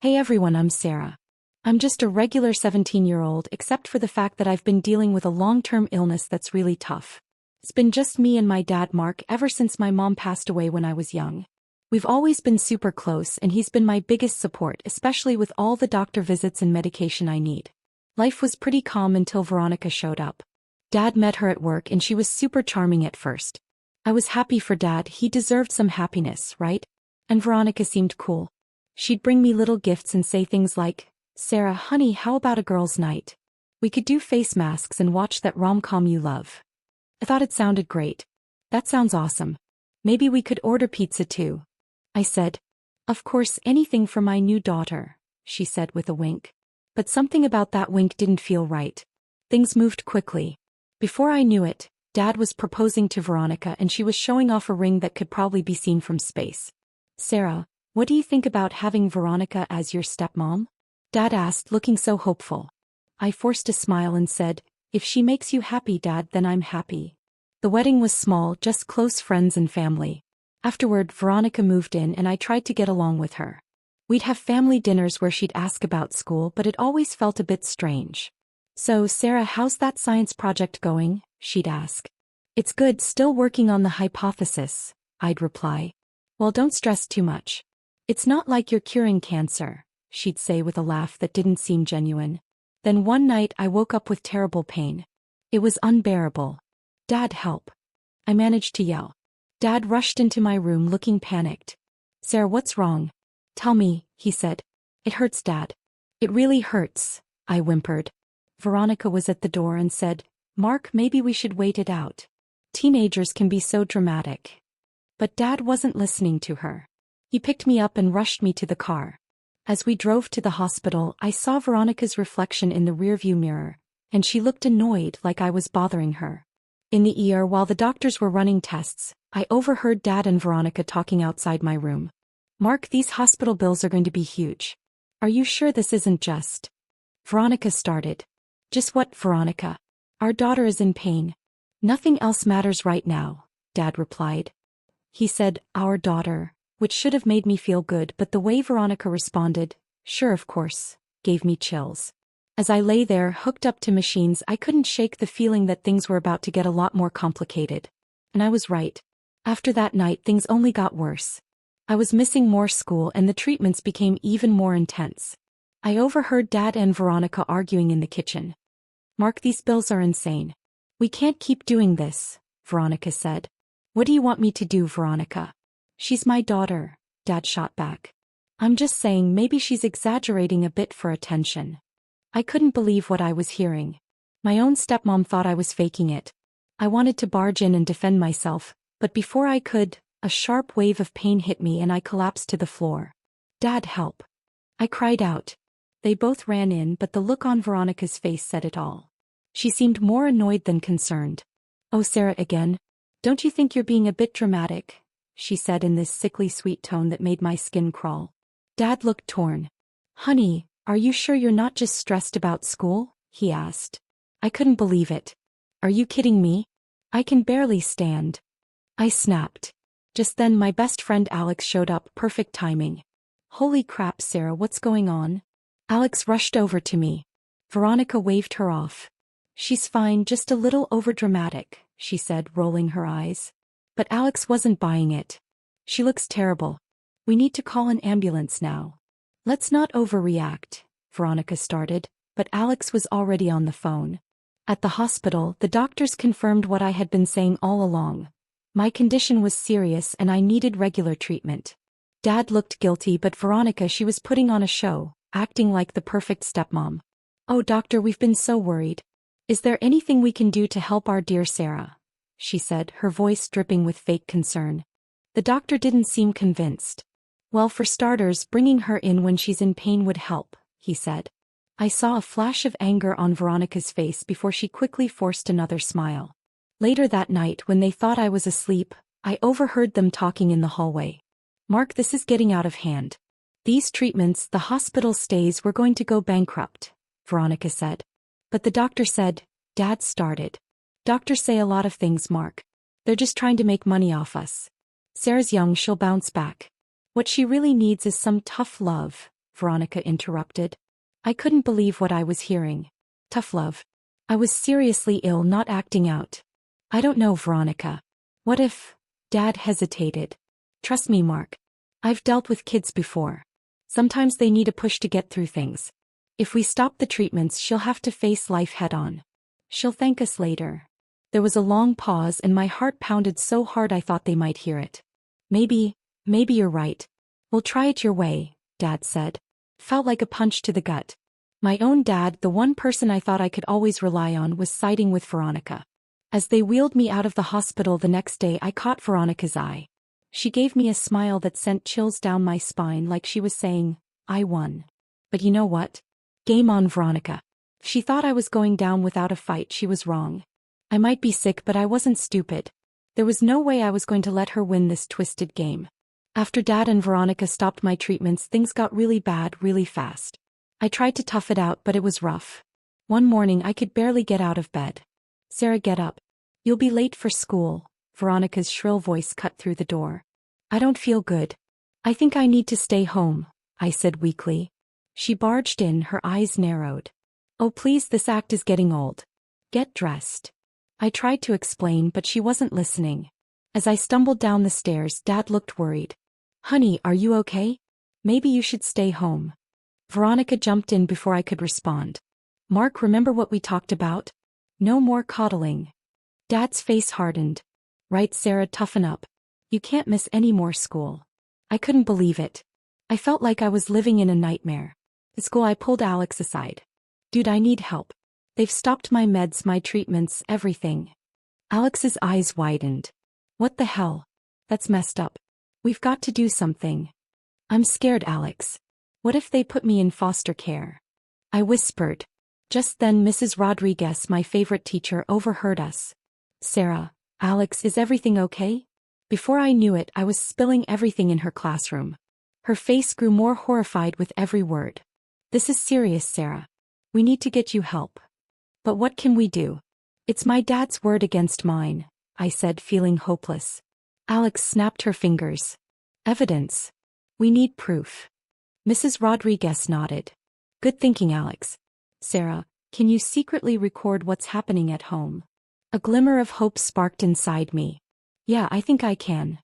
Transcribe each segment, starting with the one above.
Hey everyone, I'm Sarah. I'm just a regular 17-year-old except for the fact that I've been dealing with a long-term illness that's really tough. It's been just me and my dad Mark ever since my mom passed away when I was young. We've always been super close and he's been my biggest support, especially with all the doctor visits and medication I need. Life was pretty calm until Veronica showed up. Dad met her at work and she was super charming at first. I was happy for Dad, he deserved some happiness, right? And Veronica seemed cool. She'd bring me little gifts and say things like, "Sarah, honey, how about a girls' night? We could do face masks and watch that rom-com you love." I thought it sounded great. That sounds awesome. Maybe we could order pizza too. I said. Of course, anything for my new daughter, she said with a wink. But something about that wink didn't feel right. Things moved quickly. Before I knew it, Dad was proposing to Veronica and she was showing off a ring that could probably be seen from space. "Sarah, what do you think about having Veronica as your stepmom?" Dad asked, looking so hopeful. I forced a smile and said, "If she makes you happy, Dad, then I'm happy." The wedding was small, just close friends and family. Afterward, Veronica moved in and I tried to get along with her. We'd have family dinners where she'd ask about school, but it always felt a bit strange. "So, Sarah, how's that science project going?" she'd ask. "It's good, still working on the hypothesis," I'd reply. "Well, don't stress too much. It's not like you're curing cancer," she'd say with a laugh that didn't seem genuine. Then one night I woke up with terrible pain. It was unbearable. "Dad, help." I managed to yell. Dad rushed into my room looking panicked. "Sarah, what's wrong?" "Tell me," he said. "It hurts, Dad." "It really hurts," I whimpered. Veronica was at the door and said, "Mark, maybe we should wait it out. Teenagers can be so dramatic." But Dad wasn't listening to her. He picked me up and rushed me to the car. As we drove to the hospital, I saw Veronica's reflection in the rearview mirror, and she looked annoyed like I was bothering her. In the ER, while the doctors were running tests, I overheard Dad and Veronica talking outside my room. "Mark, these hospital bills are going to be huge. Are you sure this isn't just..." Veronica started. "Just what, Veronica? Our daughter is in pain. Nothing else matters right now," Dad replied. He said, "our daughter," which should have made me feel good, but the way Veronica responded, "Sure, of course," gave me chills. As I lay there, hooked up to machines, I couldn't shake the feeling that things were about to get a lot more complicated. And I was right. After that night, things only got worse. I was missing more school and the treatments became even more intense. I overheard Dad and Veronica arguing in the kitchen. "Mark, these bills are insane. We can't keep doing this," Veronica said. "What do you want me to do, Veronica?" "She's my daughter," Dad shot back. "I'm just saying maybe she's exaggerating a bit for attention." I couldn't believe what I was hearing. My own stepmom thought I was faking it. I wanted to barge in and defend myself, but before I could, a sharp wave of pain hit me and I collapsed to the floor. "Dad, help." I cried out. They both ran in, but the look on Veronica's face said it all. She seemed more annoyed than concerned. "Oh, Sarah, again? Don't you think you're being a bit dramatic?" she said in this sickly sweet tone that made my skin crawl. Dad looked torn. "Honey, are you sure you're not just stressed about school?" he asked. I couldn't believe it. "Are you kidding me? I can barely stand." I snapped. Just then my best friend Alex showed up, perfect timing. "Holy crap, Sarah, what's going on?" Alex rushed over to me. Veronica waved her off. "She's fine, just a little overdramatic," she said, rolling her eyes. But Alex wasn't buying it. "She looks terrible. We need to call an ambulance now." "Let's not overreact," Veronica started, but Alex was already on the phone. At the hospital, the doctors confirmed what I had been saying all along. My condition was serious and I needed regular treatment. Dad looked guilty, but Veronica, she was putting on a show, acting like the perfect stepmom. "Oh, doctor, we've been so worried. Is there anything we can do to help our dear Sarah?" she said, her voice dripping with fake concern. The doctor didn't seem convinced. "Well, for starters, bringing her in when she's in pain would help," he said. I saw a flash of anger on Veronica's face before she quickly forced another smile. Later that night, when they thought I was asleep, I overheard them talking in the hallway. "Mark, this is getting out of hand. These treatments, the hospital stays, we're going to go bankrupt," Veronica said. But the doctor said, Dad started. "Doctors say a lot of things, Mark. They're just trying to make money off us. Sarah's young, she'll bounce back. What she really needs is some tough love," Veronica interrupted. I couldn't believe what I was hearing. Tough love. I was seriously ill, not acting out. I don't know, Veronica. What if... Dad hesitated. Trust me, Mark. I've dealt with kids before. Sometimes they need a push to get through things. If we stop the treatments, she'll have to face life head-on. She'll thank us later. There was a long pause and my heart pounded so hard I thought they might hear it. Maybe you're right. We'll try it your way, Dad said. Felt like a punch to the gut. My own dad, the one person I thought I could always rely on, was siding with Veronica. As they wheeled me out of the hospital the next day, I caught Veronica's eye. She gave me a smile that sent chills down my spine, like she was saying, I won. But you know what? Game on, Veronica. If she thought I was going down without a fight, she was wrong. I might be sick, but I wasn't stupid. There was no way I was going to let her win this twisted game. After Dad and Veronica stopped my treatments, things got really bad really fast. I tried to tough it out, but it was rough. One morning I could barely get out of bed. Sarah, get up. You'll be late for school. Veronica's shrill voice cut through the door. I don't feel good. I think I need to stay home, I said weakly. She barged in, her eyes narrowed. Oh please, this act is getting old. Get dressed. I tried to explain, but she wasn't listening. As I stumbled down the stairs, Dad looked worried. Honey, are you okay? Maybe you should stay home. Veronica jumped in before I could respond. Mark, remember what we talked about? No more coddling. Dad's face hardened. Right, Sarah, toughen up. You can't miss any more school. I couldn't believe it. I felt like I was living in a nightmare. At school, I pulled Alex aside. Dude, I need help. They've stopped my meds, my treatments, everything. Alex's eyes widened. What the hell? That's messed up. We've got to do something. I'm scared, Alex. What if they put me in foster care? I whispered. Just then Mrs. Rodriguez, my favorite teacher, overheard us. Sarah, Alex, is everything okay? Before I knew it, I was spilling everything in her classroom. Her face grew more horrified with every word. This is serious, Sarah. We need to get you help. But what can we do? It's my dad's word against mine, I said, feeling hopeless. Alex snapped her fingers. Evidence. We need proof. Mrs. Rodriguez nodded. Good thinking, Alex. Sarah, can you secretly record what's happening at home? A glimmer of hope sparked inside me. Yeah, I think I can.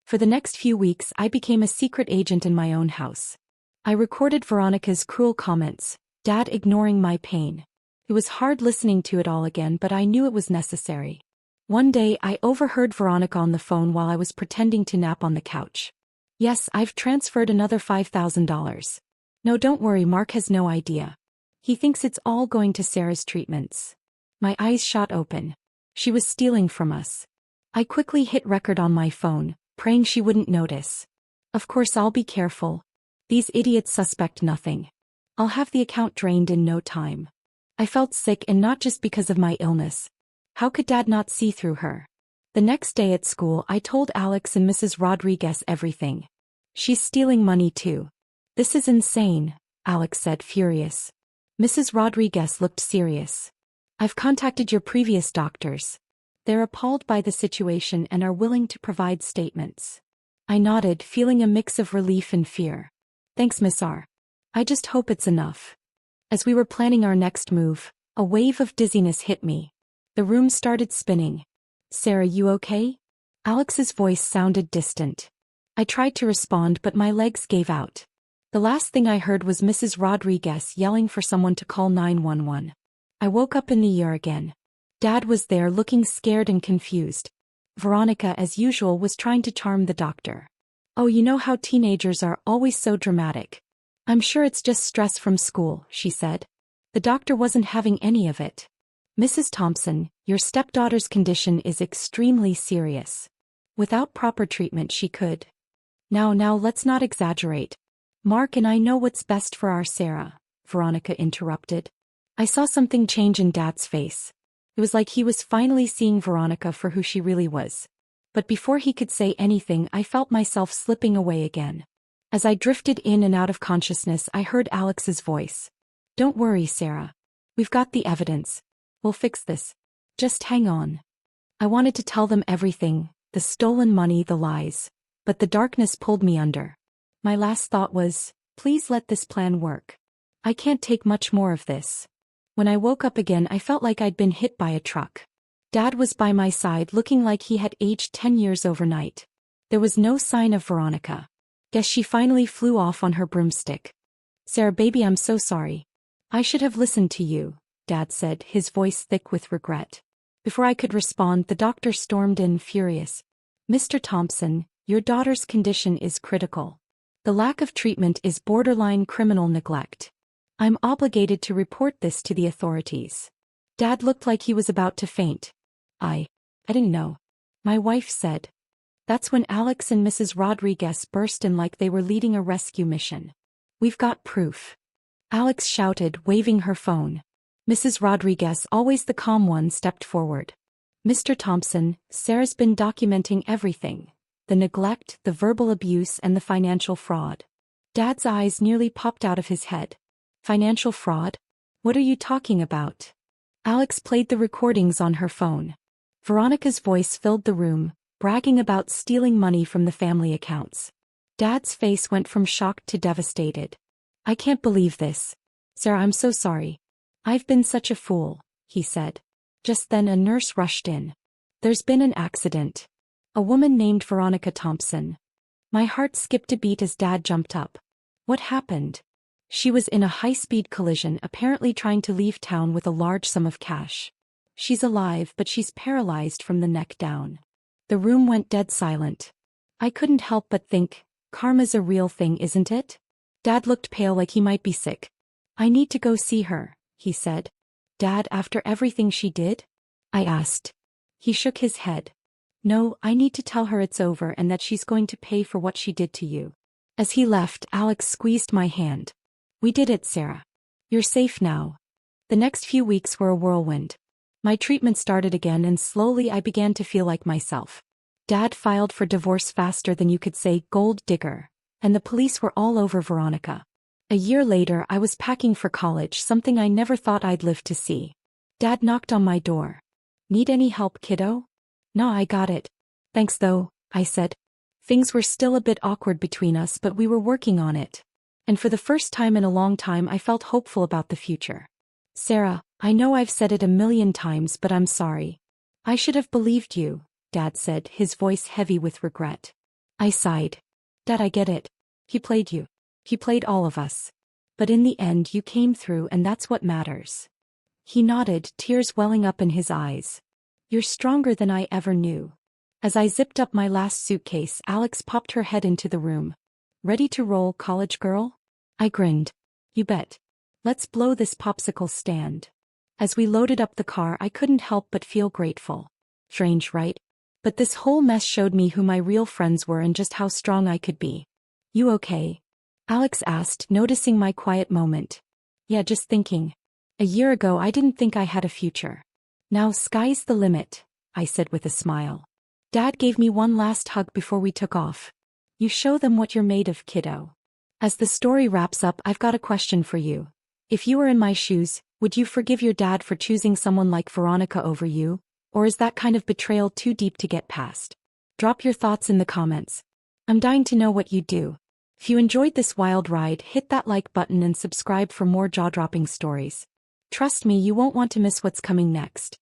For the next few weeks, I became a secret agent in my own house. I recorded Veronica's cruel comments, Dad ignoring my pain. It was hard listening to it all again, but I knew it was necessary. One day, I overheard Veronica on the phone while I was pretending to nap on the couch. Yes, I've transferred another $5,000. No, don't worry, Mark has no idea. He thinks it's all going to Sarah's treatments. My eyes shot open. She was stealing from us. I quickly hit record on my phone, praying she wouldn't notice. Of course, I'll be careful. These idiots suspect nothing. I'll have the account drained in no time. I felt sick, and not just because of my illness. How could Dad not see through her? The next day at school, I told Alex and Mrs. Rodriguez everything. She's stealing money too. This is insane, Alex said, furious. Mrs. Rodriguez looked serious. I've contacted your previous doctors. They're appalled by the situation and are willing to provide statements. I nodded, feeling a mix of relief and fear. Thanks, Miss R. I just hope it's enough. As we were planning our next move, a wave of dizziness hit me. The room started spinning. Sarah, you okay? Alex's voice sounded distant. I tried to respond, but my legs gave out. The last thing I heard was Mrs. Rodriguez yelling for someone to call 911. I woke up in the ER again. Dad was there, looking scared and confused. Veronica, as usual, was trying to charm the doctor. Oh, you know how teenagers are, always so dramatic. I'm sure it's just stress from school, she said. The doctor wasn't having any of it. Mrs. Thompson, your stepdaughter's condition is extremely serious. Without proper treatment, she could. Now, let's not exaggerate. Mark and I know what's best for our Sarah, Veronica interrupted. I saw something change in Dad's face. It was like he was finally seeing Veronica for who she really was. But before he could say anything, I felt myself slipping away again. As I drifted in and out of consciousness, I heard Alex's voice. Don't worry, Sarah. We've got the evidence. We'll fix this. Just hang on. I wanted to tell them everything, the stolen money, the lies. But the darkness pulled me under. My last thought was, Please let this plan work. I can't take much more of this. When I woke up again, I felt like I'd been hit by a truck. Dad was by my side looking like he had aged 10 years overnight. There was no sign of Veronica. Guess she finally flew off on her broomstick. Sarah, baby, I'm so sorry. I should have listened to you, Dad said, his voice thick with regret. Before I could respond, the doctor stormed in, furious. Mr. Thompson, your daughter's condition is critical. The lack of treatment is borderline criminal neglect. I'm obligated to report this to the authorities. Dad looked like he was about to faint. I didn't know. My wife said. That's when Alex and Mrs. Rodriguez burst in like they were leading a rescue mission. We've got proof. Alex shouted, waving her phone. Mrs. Rodriguez, always the calm one, stepped forward. Mr. Thompson, Sarah's been documenting everything. The neglect, the verbal abuse, and the financial fraud. Dad's eyes nearly popped out of his head. Financial fraud? What are you talking about? Alex played the recordings on her phone. Veronica's voice filled the room, bragging about stealing money from the family accounts. Dad's face went from shocked to devastated. I can't believe this. Sarah, I'm so sorry. I've been such a fool, he said. Just then a nurse rushed in. There's been an accident. A woman named Veronica Thompson. My heart skipped a beat as Dad jumped up. What happened? She was in a high-speed collision, apparently trying to leave town with a large sum of cash. She's alive, but she's paralyzed from the neck down. The room went dead silent. I couldn't help but think, karma's a real thing, isn't it? Dad looked pale, like he might be sick. I need to go see her, he said. Dad, after everything she did? I asked. He shook his head. No, I need to tell her it's over and that she's going to pay for what she did to you. As he left, Alex squeezed my hand. We did it, Sarah. You're safe now. The next few weeks were a whirlwind. My treatment started again, and slowly I began to feel like myself. Dad filed for divorce faster than you could say gold digger, and the police were all over Veronica. A year later, I was packing for college, something I never thought I'd live to see. Dad knocked on my door. Need any help, kiddo? No, I got it. Thanks though, I said. Things were still a bit awkward between us, but we were working on it. And for the first time in a long time, I felt hopeful about the future. Sarah, I know I've said it a million times, but I'm sorry. I should have believed you, Dad said, his voice heavy with regret. I sighed. Dad, I get it. He played you. He played all of us. But in the end, you came through, and that's what matters. He nodded, tears welling up in his eyes. You're stronger than I ever knew. As I zipped up my last suitcase, Alex popped her head into the room. Ready to roll, college girl? I grinned. You bet. Let's blow this popsicle stand. As we loaded up the car, I couldn't help but feel grateful. Strange, right? But this whole mess showed me who my real friends were and just how strong I could be. You okay? Alex asked, noticing my quiet moment. Yeah, just thinking. A year ago I didn't think I had a future. Now sky's the limit, I said with a smile. Dad gave me one last hug before we took off. You show them what you're made of, kiddo. As the story wraps up, I've got a question for you. If you were in my shoes, would you forgive your dad for choosing someone like Veronica over you? Or is that kind of betrayal too deep to get past? Drop your thoughts in the comments. I'm dying to know what you'd do. If you enjoyed this wild ride, hit that like button and subscribe for more jaw-dropping stories. Trust me, you won't want to miss what's coming next.